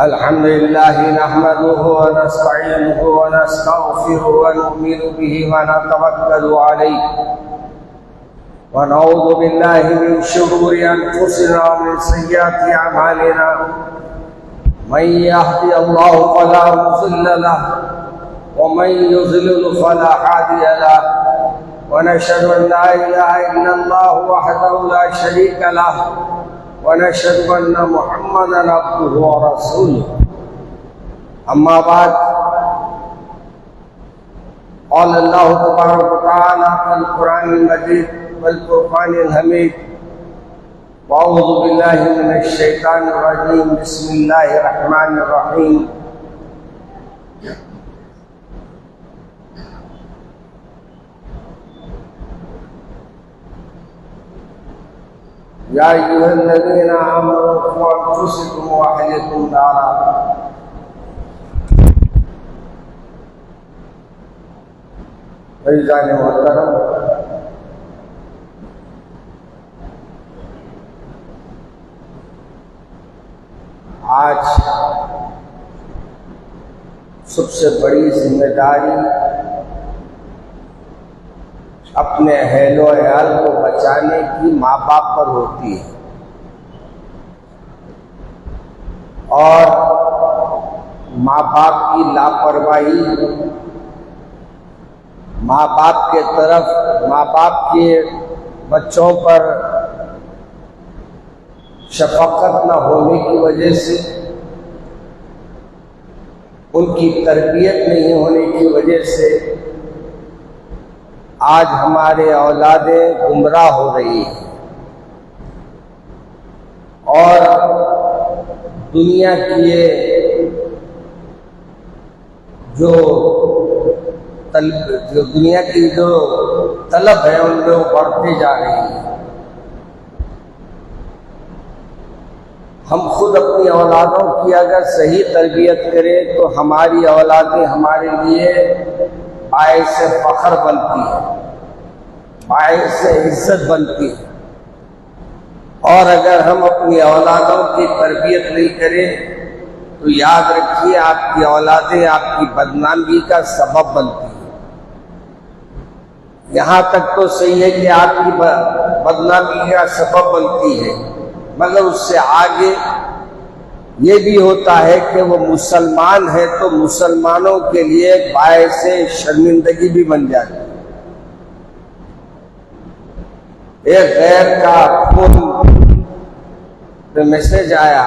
अल्हम्दुलिल्लाह नहमदुहु व नस्तईनुहु व नस्तगफिरुहु व नु'मिनु बिही व नतवक्कलु अलैहि व नऊज़ु बिल्लाहि मिन शुरूरि अनफुसिना व मिन सय्यिआति अमालिना मन यहदिहिल्लाहु फला मुज़िल्ल लहु व मन युज़लिल फला हादिय लहु व नशहदु अन ला इलाहा इल्लल्लाह वहदहु ला शरीका लहु वनशहदु अन्ना मुहम्मदन अब्दुहु व रसूलुहु अम्मा बाद क़ाल अल्लाहु तबारक व तआला फ़िल क़ुरानिल मजीद वल फ़ुरक़ानिल हमीद व अऊज़ु बिल्लाहि मिनश शैतानिर रजीम बिस्मिल्लाहिर रहमानिर रहीम या अय्युहल्लज़ीना आमनू क़ू अनफुसकुम व अहलीकुम नारा। अज़ीज़ान मोहतरम, आज सबसे बड़ी जिम्मेदारी अपने अहलो अयाल को बचाने की माँ बाप पर होती है और माँ बाप की लापरवाही, माँ बाप के तरफ, माँ बाप के बच्चों पर शफकत न होने की वजह से, उनकी तरबियत नहीं होने की वजह से आज हमारे औलादें गुमराह हो रही हैं और दुनिया की ये जो दुनिया की जो तलब है उनमें वो बढ़ते जा रही है। हम खुद अपनी औलादों की अगर सही तरबियत करें तो हमारी औलादें हमारे लिए बायस फख्र बनती है, बायस इज्जत बनती है। और अगर हम अपनी औलादों की तरबियत नहीं करें तो याद रखिए आपकी औलादें आपकी बदनामी का सबब बनती है। यहाँ तक तो सही है कि आपकी बदनामी का सबब बनती है, मगर उससे आगे ये भी होता है कि वो मुसलमान है तो मुसलमानों के लिए बायस शर्मिंदगी भी बन जाती है। एक गैर का फोन पे मैसेज आया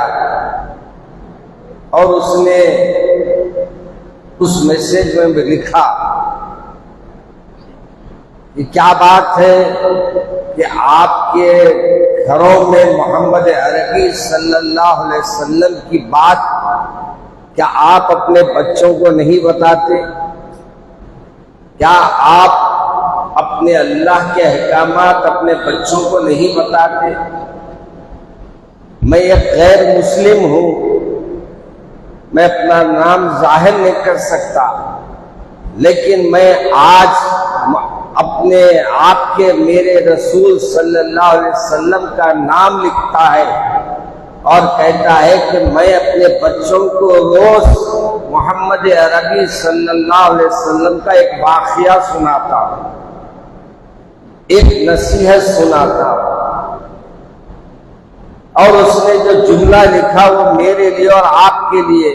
और उसने उस मैसेज में लिखा कि क्या बात है कि आपके घरों में मोहम्मद अरबी सल्लल्लाहु अलैहि वसल्लम की बात क्या आप अपने बच्चों को नहीं बताते? क्या आप अपने अल्लाह के अहकामात अपने बच्चों को नहीं बताते? मैं एक गैर मुस्लिम हूं, मैं अपना नाम जाहिर नहीं कर सकता, लेकिन मैं आज अपने आपके मेरे रसूल सल्लल्लाहु अलैहि वसल्लम का नाम लिखता है और कहता है कि मैं अपने बच्चों को रोज मोहम्मद अरबी सल्लल्लाहु अलैहि वसल्लम का एक वाक़िया सुनाता हूं, एक नसीहत सुनाता हूं। और उसने जो जुमला लिखा वो मेरे लिए और आपके लिए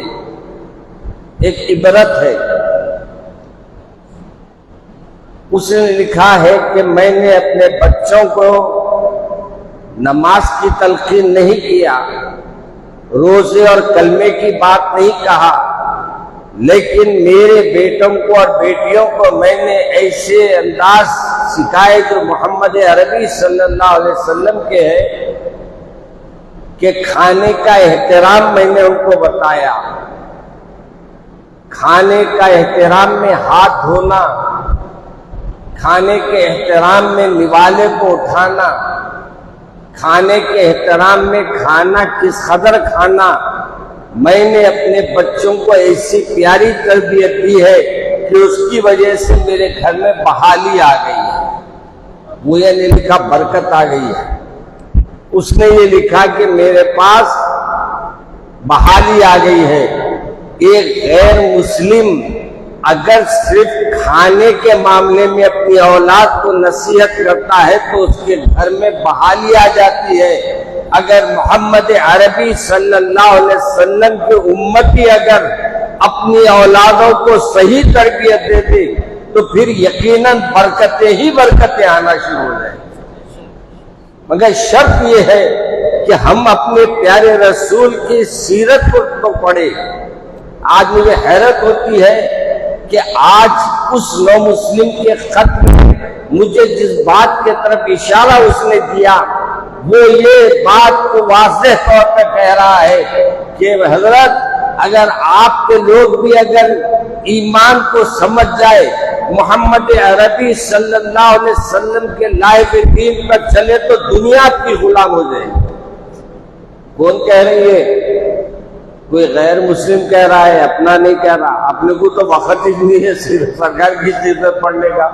एक इबरत है। उसने लिखा है कि मैंने अपने बच्चों को नमाज की तलकीन नहीं किया, रोजे और कलमे की बात नहीं कहा, लेकिन मेरे बेटों को और बेटियों को मैंने ऐसे अंदाज सिखाए जो मोहम्मद अरबी सल्लल्लाहु अलैहि वसल्लम के हैं कि खाने का एहतराम मैंने उनको बताया। खाने का एहतराम में हाथ धोना, खाने के एहतराम में निवाले को उठाना, खाने के एहतराम में खाना किस कदर खाना, मैंने अपने बच्चों को ऐसी प्यारी तरबियत दी है कि उसकी वजह से मेरे घर में बहाली आ गई है। वो ये नहीं लिखा बरकत आ गई है। उसने ये लिखा कि मेरे पास बहाली आ गई है। एक गैर मुस्लिम अगर सिर्फ खाने के मामले में अपनी औलाद को नसीहत करता है तो उसके घर में बहाली आ जाती है। अगर मोहम्मद अरबी सल्लल्लाहु अलैहि वसल्लम के उम्मती अगर अपनी औलादों को सही तरबियत देते तो फिर यकीनन बरकतें ही बरकतें आना शुरू हो जाए। मगर शर्त यह है कि हम अपने प्यारे रसूल की सीरत को तो पढ़े। आज मुझे हैरत होती है कि आज उस नौ मुस्लिम के खत में मुझे जिस बात की तरफ इशारा उसने दिया वो ये बात को वाज़ेह तौर पर कह रहा है कि हजरत अगर आपके लोग भी अगर ईमान को समझ जाए, मोहम्मद अरबी सल्लल्लाहु अलैहि वसल्लम के लाइब दीन पर चले तो दुनिया की गुलाम हो जाए। कौन कह रही है? कोई गैर मुस्लिम कह रहा है, अपना नहीं कह रहा। अपने को तो वक्त ही नहीं है सिर्फ सरकार की चीज में पढ़ने का।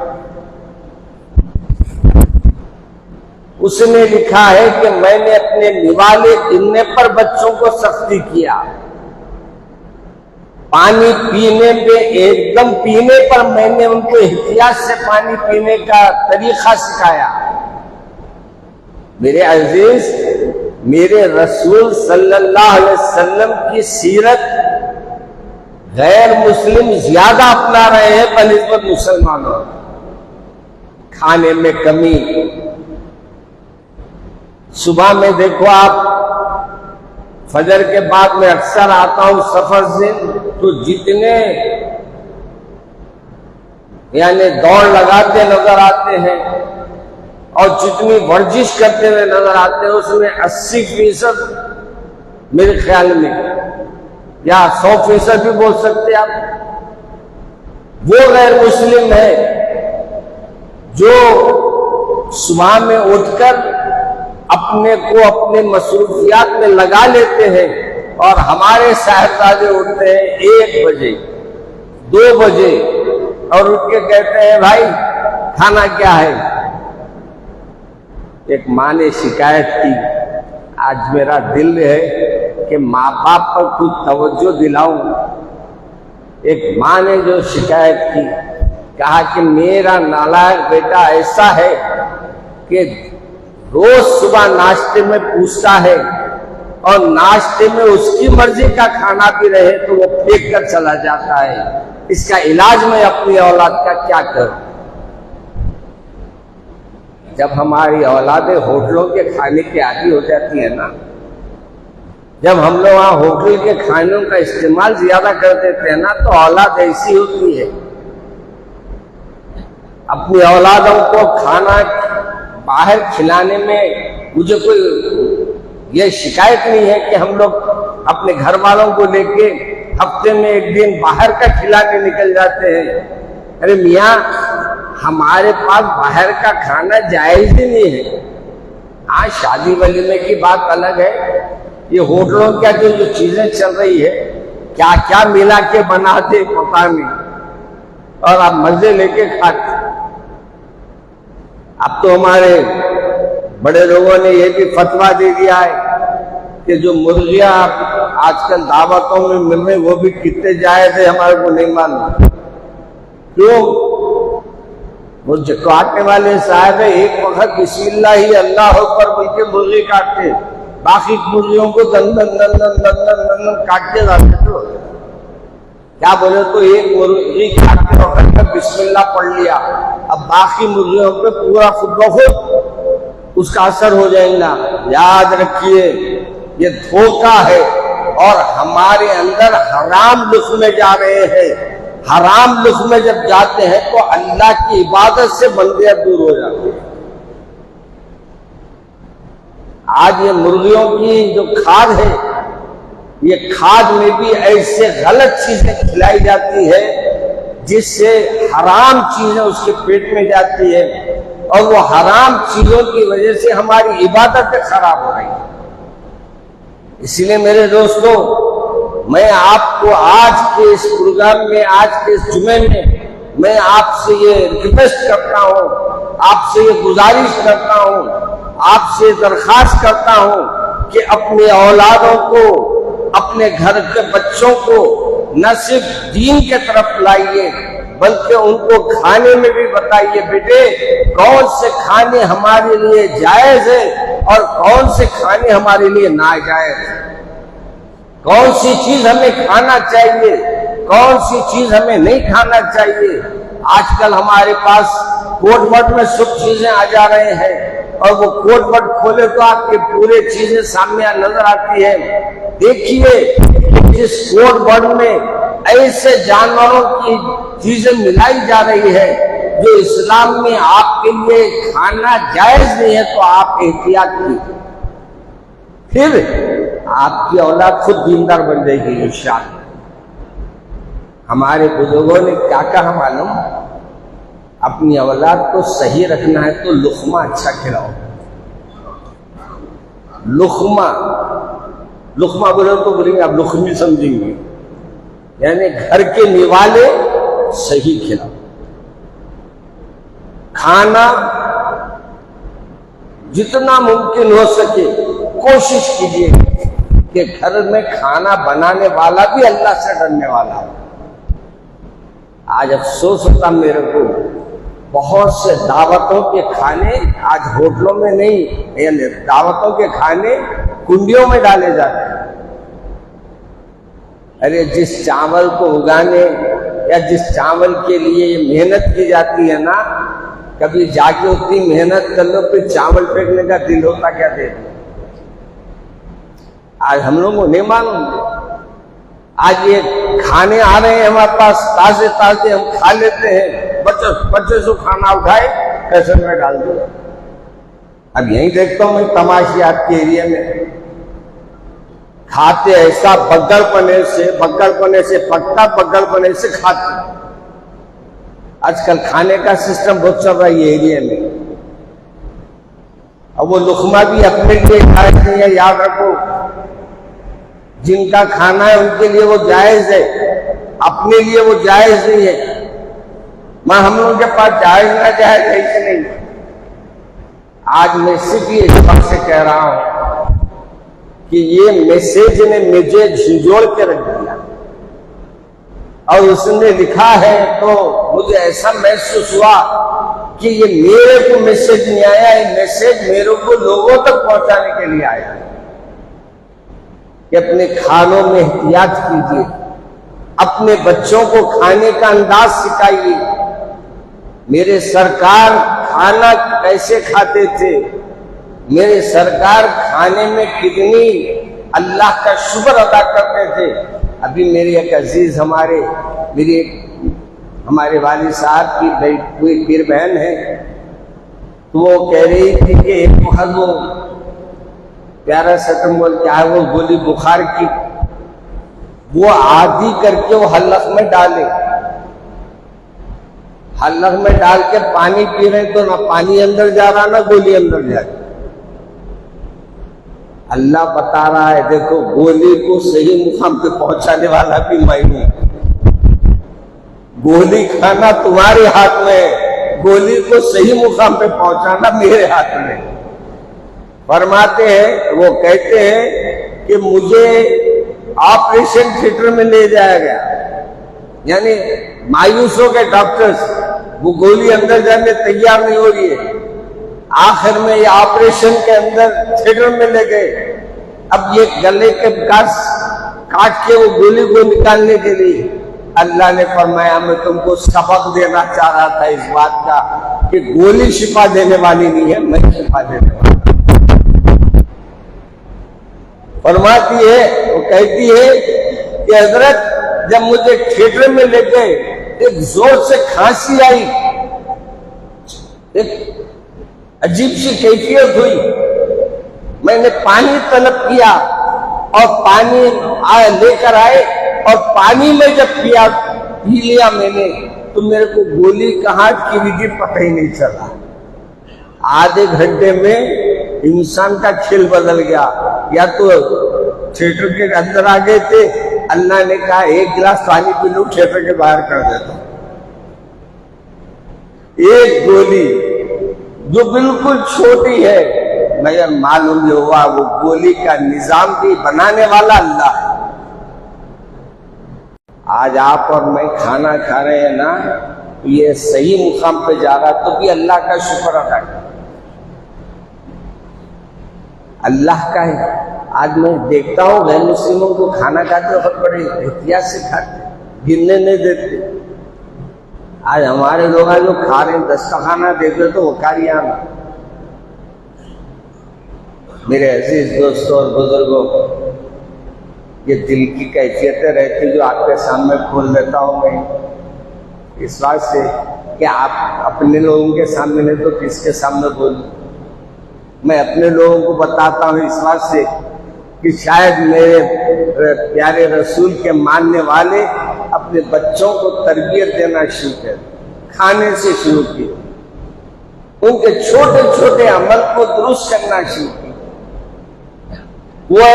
उसने लिखा है कि मैंने अपने निवाले गिनने पर बच्चों को सख्ती किया, पानी पीने पे एकदम पीने पर मैंने उनको एहतियात से पानी पीने का तरीका सिखाया। मेरे अजीज, मेरे रसूल सल्लल्लाहु अलैहि वसल्लम की सीरत गैर मुस्लिम ज्यादा अपना रहे हैं बनिस्बत मुसलमानों। खाने में कमी, सुबह में देखो आप, फजर के बाद में अक्सर आता हूं सफर से, तो जितने यानी दौड़ लगाते नजर आते हैं और जितनी वर्जिश करते हुए नजर आते हैं उसमें 80% मेरे ख्याल में या 100% भी बोल सकते आप, वो गैर मुस्लिम है जो सुबह में उठकर अपने को अपने मसरूफियात में लगा लेते हैं और हमारे साहिबजादे उठते हैं 1 बजे 2 बजे और उठ के कहते हैं भाई खाना क्या है। एक माँ ने शिकायत की, आज मेरा दिल है कि माँ बाप पर कुछ तवज्जो दिलाऊं। एक माँ ने जो शिकायत की, कहा कि मेरा नालायक बेटा ऐसा है कि रोज सुबह नाश्ते में पूछता है और नाश्ते में उसकी मर्जी का खाना भी रहे तो वो फेंक कर चला जाता है। इसका इलाज मैं अपनी औलाद का क्या करूं? जब हमारी औलादें होटलों के खाने की आदी हो जाती है ना, जब हम लोग वहां होटल के खानों का इस्तेमाल ज्यादा कर देते हैं ना, तो औलाद ऐसी होती है। अपनी औलादों को खाना बाहर खिलाने में मुझे कोई ये शिकायत नहीं है कि हम लोग अपने घर वालों को लेके हफ्ते में 1 दिन बाहर का खिलाने निकल जाते हैं। अरे मियाँ, हमारे पास बाहर का खाना जायज ही नहीं है। हाँ, शादी वलीमे की बात अलग है। ये होटलों क्या जो चीजें चल रही है, क्या क्या मिला के बनाते पता नहीं, और आप मजे लेके खाते। अब तो हमारे बड़े लोगों ने यह भी फतवा दे दिया है कि जो मुर्गियां आजकल दावतों में मिल रही वो भी कितने जायज है हमारे को नहीं मालूम। क्यों? वो जो काटने वाले साहब है, एक वक्त बिस्मिल्लाह ही अल्लाह अकबर बोल के मुर्गी काटते, बाकी मुर्गियों को दन काटते जाते। तो क्या बोले, तो एक मुर्गी काटते वक्त में बिस्मिल्लाह पढ़ लिया, अब बाकी मुर्गियों पे पूरा खुद ब खुद उसका असर हो जाएगा। याद रखिए, ये धोखा है और हमारे अंदर हराम लुत्फ़ जा रहे हैं। हराम लुत्फ़ में जब जाते हैं तो अल्लाह की इबादत से बंदे दूर हो जाते हैं। आज ये मुर्गियों की जो खाद है, ये खाद में भी ऐसे गलत चीजें खिलाई जाती है जिससे हराम चीजें उसके पेट में जाती है और वो हराम चीजों की वजह से हमारी इबादतें खराब हो रही है। इसलिए मेरे दोस्तों, मैं आपको आज के इस प्रोग्राम में, आज के इस जुमे में मैं आपसे ये रिक्वेस्ट करता हूँ, आपसे ये गुजारिश करता हूँ, आपसे दरखास्त करता हूं कि अपने औलादों को, अपने घर के बच्चों को न सिर्फ दीन के तरफ लाइए बल्कि उनको खाने में भी बताइए, बेटे कौन से खाने हमारे लिए जायज है और कौन से खाने हमारे लिए नाजायज है, कौन सी चीज हमें खाना चाहिए, कौन सी चीज हमें नहीं खाना चाहिए। आजकल हमारे पास कोटमट में सब चीजें आ जा रहे हैं और वो कोटमट खोले तो आपके पूरे चीजें सामने नजर आती है। देखिए जिस कोटमट में ऐसे जानवरों की चीजें मिलाई जा रही है जो इस्लाम में आपके लिए खाना जायज नहीं है, तो आप एहतियात कीजिए, फिर आपकी औलाद खुद दीनदार बन जाएगी इंशाअल्लाह। हमारे बुजुर्गों ने क्या कहा मालूम, अपनी औलाद को सही रखना है तो लुकमा अच्छा खिलाओ। लुकमा, लुकमा बोले तो बोलेंगे आप लुकमी समझेंगे, यानी घर के निवाले सही खिलाओ। खाना जितना मुमकिन हो सके कोशिश कीजिए कि घर में खाना बनाने वाला भी अल्लाह से डरने वाला हो। आज अफसोस होता मेरे को, बहुत से दावतों के खाने आज होटलों में नहीं, यानी दावतों के खाने कुंडियों में डाले जाते हैं। अरे जिस चावल को उगाने या जिस चावल के लिए मेहनत की जाती है ना, कभी जाके उतनी मेहनत कर लो फिर चावल फेंकने का दिल होता क्या दे। आज हम लोगों को नहीं मालूम, आज ये खाने आ रहे हैं हमारे पास ताजे ताजे, हम खा लेते हैं, बच्चे से खाना उठाए कैसे में डाल दिया। अब यही देखता हूं मैं तमाशे आपके एरिया में, खाते ऐसा बग्गलपने से पक्का बग्गलपने से खाते। आजकल खाने का सिस्टम बहुत चल रहा है ये एरिया में। अब वो लुकमा भी अपने लिए जायज नहीं है, याद रखो, जिनका खाना है उनके लिए वो जायज है, अपने लिए वो जायज नहीं है। मैं हम लोगों के पास जायज ना जायज ऐसे नहीं। आज मैं सिर्फ ये हिसाब से कह रहा हूं कि ये मैसेज ने मुझे झिझोड़ के रख दिया और उसने लिखा है तो मुझे ऐसा महसूस हुआ कि ये मेरे को मैसेज नहीं आया, ये मैसेज मेरे को लोगों तक पहुंचाने के लिए आया कि अपने खानों में एहतियात कीजिए, अपने बच्चों को खाने का अंदाज सिखाइए। मेरे सरकार खाना कैसे खाते थे, मेरे सरकार खाने में कितनी अल्लाह का शुक्र अदा करते थे। अभी मेरे एक अजीज हमारे वालिद साहब की कोई पीर बहन है, तो वो कह रही थी कि एक वक्त वो पैरासिटामोल क्या है वो गोली बुखार की वो आधी करके वो हल्लक में डाले, हल्लक में डाल के पानी पी रहे तो ना पानी अंदर जा रहा ना गोली अंदर जा रही। अल्लाह बता रहा है देखो गोली को सही मुकाम पे पहुंचाने वाला भी मैं हूं। गोली खाना तुम्हारे हाथ में है, गोली को सही मुकाम पे पहुंचाना मेरे हाथ में। फरमाते हैं, वो कहते हैं कि मुझे ऑपरेशन थिएटर में ले जाया गया, यानी मायूस हो गए डॉक्टर्स, वो गोली अंदर जाने तैयार नहीं हो रही है। आखिर में ये ऑपरेशन के अंदर थिएटर में ले गए। अब ये गले के घास काट के वो गोली को निकालने के लिए अल्लाह ने फरमाया मैं तुमको सबक देना चाह रहा था इस बात का कि गोली शिफा देने वाली नहीं है, मैं शिफा देने वाला। फरमाती है, वो कहती है कि हजरत जब मुझे थिएटर में ले गए एक जोर से खांसी आई, एक अजीब सी कैफियत हुई। मैंने पानी तलब किया और पानी लेकर आए और पानी में जब पी लिया मैंने तो मेरे को गोली कहाँ की विधि पता ही नहीं चला। आधे घंटे में इंसान का खेल बदल गया। या तो थिएटर के अंदर आ गए थे, अल्लाह ने कहा एक गिलास पानी पी लो, थिएटर के बाहर कर देता। एक गोली जो बिल्कुल छोटी है, मगर मालूम ये हुआ वो गोली का निजाम भी बनाने वाला अल्लाह है। आज आप और मैं खाना खा रहे हैं ना, ये सही मुकाम पे जा रहा तो भी अल्लाह का शुक्र अदा करें, अल्लाह का है। आज मैं देखता हूँ गैर मुस्लिमों को खाना खाते वक्त बड़े एहतियात से खाते, गिनने नहीं देते। आज हमारे लोग जो खा रहे हैं दस्तखाना देखते तो वकारियाना। मेरे अजीज दोस्तों और बुजुर्गों, ये दिल की कैफियतें रहती जो आपके सामने खोल देता हूँ मैं, इस बात से कि आप अपने लोगों के सामने नहीं तो किसके सामने बोलूं। मैं अपने लोगों को बताता हूँ इस बात से कि शायद मेरे प्यारे रसूल के मानने वाले अपने बच्चों को तरबियत देना शुरू कर, खाने से शुरू किए, उनके छोटे छोटे अमल को दुरुस्त करना शुरू किए। वो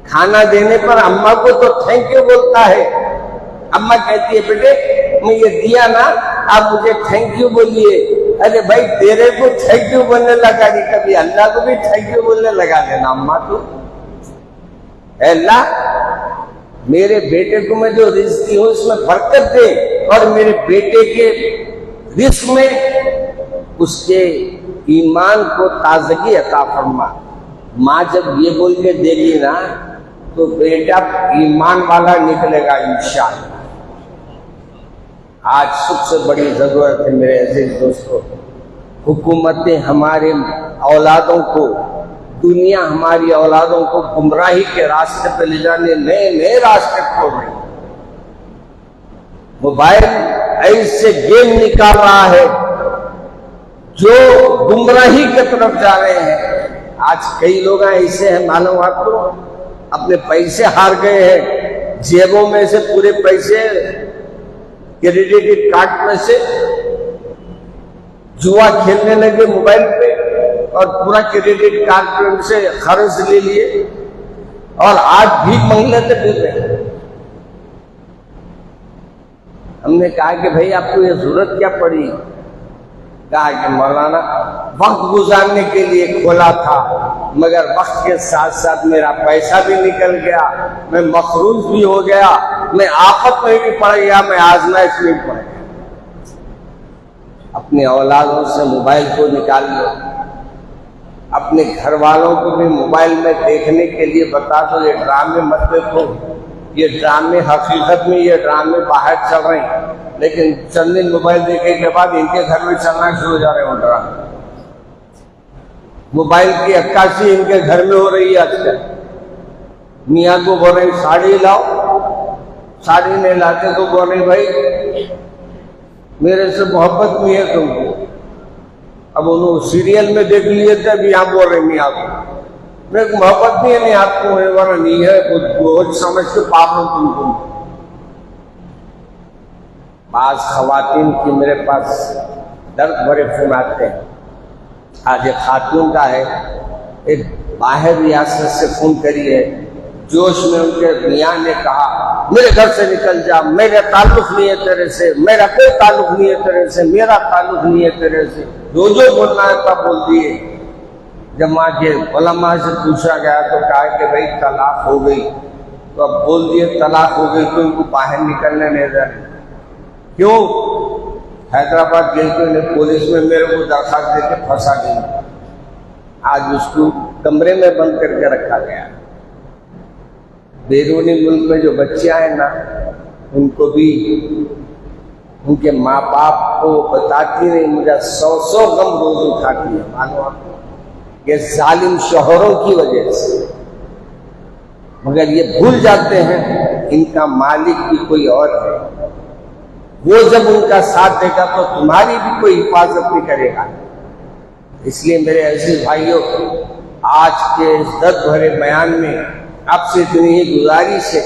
खाना देने पर अम्मा को तो थैंक यू बोलता है। अम्मा कहती है बेटे मैं ये दिया ना, आप मुझे थैंक यू बोलिए। अरे भाई तेरे को थैंक यू बोलने लगा नहीं, कभी अल्लाह को भी थैंक यू बोलने लगा देना। अम्मा तो अल्लाह मेरे बेटे को मैं जो रिस्क दी हूं इसमें बरकत दे, और मेरे बेटे के रिस्क में उसके ईमान को ताजगी अता फरमा। माँ जब ये बोल के देगी ना तो बेटा ईमान वाला निकलेगा इंशाअल्लाह। आज सबसे बड़ी जरूरत है मेरे अजीज दोस्तों, हुकूमतें हमारे औलादों को, दुनिया हमारी औलादों को गुमराही के रास्ते पे ले जाने नए नए रास्ते खोल रही। मोबाइल ऐसे गेम निकाल रहा है जो गुमराही की तरफ जा रहे हैं। आज कई लोग ऐसे हैं, मालूम आपको, अपने पैसे हार गए हैं, जेबों में से पूरे पैसे क्रेडिट कार्ड में से जुआ खेलने लगे मोबाइल पे, और पूरा क्रेडिट कार्ड से खर्च ले लिए, और आज भी महिला से फिर रहे। हमने कहा कि भाई आपको ये जरूरत क्या पड़ी? कहा कि मौलाना वक्त गुजारने के लिए खोला था, मगर वक्त के साथ साथ मेरा पैसा भी निकल गया, मैं मखरूज भी हो गया, मैं आफत में भी पड़ गया, मैं आजमाइश में पड़ गया। अपने औलादों से मोबाइल को निकाल लो, अपने घर वालों को भी मोबाइल में देखने के लिए बता दो ये ड्रामे मत देखो, ये ड्रामे हकीकत में ये ड्रामे बाहर चल रहे हैं, लेकिन चंद दिन मोबाइल देखने के बाद इनके घर में चलना शुरू हो जा रहे हैं वो ड्रामे। मोबाइल की अक्कासी इनके घर में हो रही है आजकल। मियाँ को बोल रही साड़ी लाओ, साड़ी नहीं लाते तो बोल रही भाई मेरे से मोहब्बत नहीं है तुमको। अब उन्होंने सीरियल में देख लिए थे, अभी यहाँ बोल रहे मियाँ को मेरे मोहब्बत नहीं है, नहीं आपको वाला नहीं है, बहुत समझ के पाप हो तुमको। आज खवातीन की मेरे पास दर्द भरे फोन आते हैं। आज एक खातून का है, एक बाहर रियासत से फोन करी है, जोश में उनके मियाँ ने कहा मेरे घर से निकल जा, मेरा ताल्लुक नहीं है तेरे से, मेरा कोई ताल्लुक नहीं है तेरे से, मेरा ताल्लुक नहीं है तेरे से, जो बोलना है तब बोल दिए। जब वहाँ के उलमा से पूछा गया तो कहा कि भाई तलाक हो गई, तो अब बोल दिए तलाक हो गई तो इनको बाहर निकलने नहीं दे रहे। क्यों? हैदराबाद गई तो इन्हें पुलिस में मेरे को दरखास्त देके फंसा दी। आज उसको कमरे में बंद करके रखा गया। बैरूनी मुल्क में जो बच्चियां हैं ना, उनको भी उनके माँ बाप को बताती नहीं, मुझे 100 गम रोज उठाती है। मानो आपको ये जालिम शोहरों की वजह से, मगर ये भूल जाते हैं इनका मालिक भी कोई और है। वो जब उनका साथ देगा तो तुम्हारी भी कोई हिफाजत नहीं करेगा। इसलिए मेरे अजीज भाइयों, आज के इस दर्द भरे बयान में आपसे इतनी ही गुजारिश है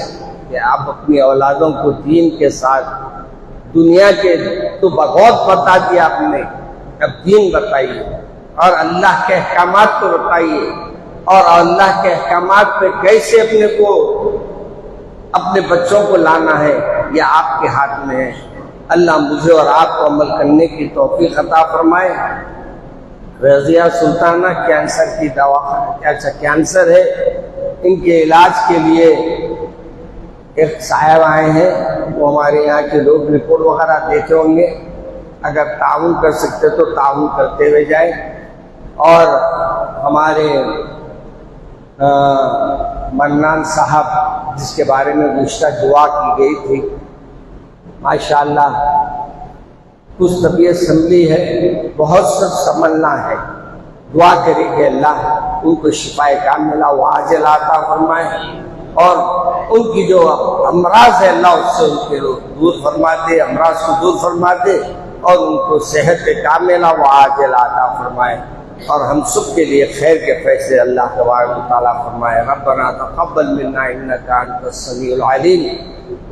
कि आप अपनी औलादों को दीन के साथ, दुनिया के तो बहुत बता दिया आपने, अब दीन बताइए और अल्लाह के अहकामात को बताइए, और अल्लाह के अहकामात पे कैसे अपने को, अपने बच्चों को लाना है, यह आपके हाथ में है। अल्लाह मुझे और आपको अमल करने की तौफीक अता फरमाए। रज़िया सुल्ताना कैंसर की दवा, अच्छा कैंसर है, इनके इलाज के लिए एक साहब आए हैं, वो हमारे यहाँ के लोग रिपोर्ट वगैरह देखे होंगे, अगर ताउन कर सकते तो ताउन करते हुए जाए। और हमारे मन्नान साहब जिसके बारे में गुज़िश्ता दुआ की गई थी, माशाअल्लाह कुछ तबीयत संभली है, बहुत सब संभलना है। दुआ करें कि अल्लाह उनको शिफाए कामिला व आजिल अता फरमाए और उनकी जो अमराज है अल्लाह उससे उनके दूर फरमा दे, अमराज को दूर फरमा दे और उनको सेहत कामिला व आजिल अता फरमाए और हम सब के लिए खैर के फैसले अल्लाह तबारक व तआला फरमाए। रब्बना तक़ब्बल मिन्ना इन्नका अंतस समीउल अलीम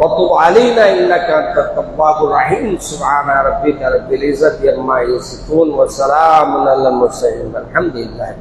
व तुब अलैना इन्नका अंतत तव्वाबुर रहीम। सुब्हाना रब्बिका रब्बिल इज़्ज़ति अम्मा यसिफून व सलामुन अलल मुरसलीन वल्हम्दुलिल्लाहि।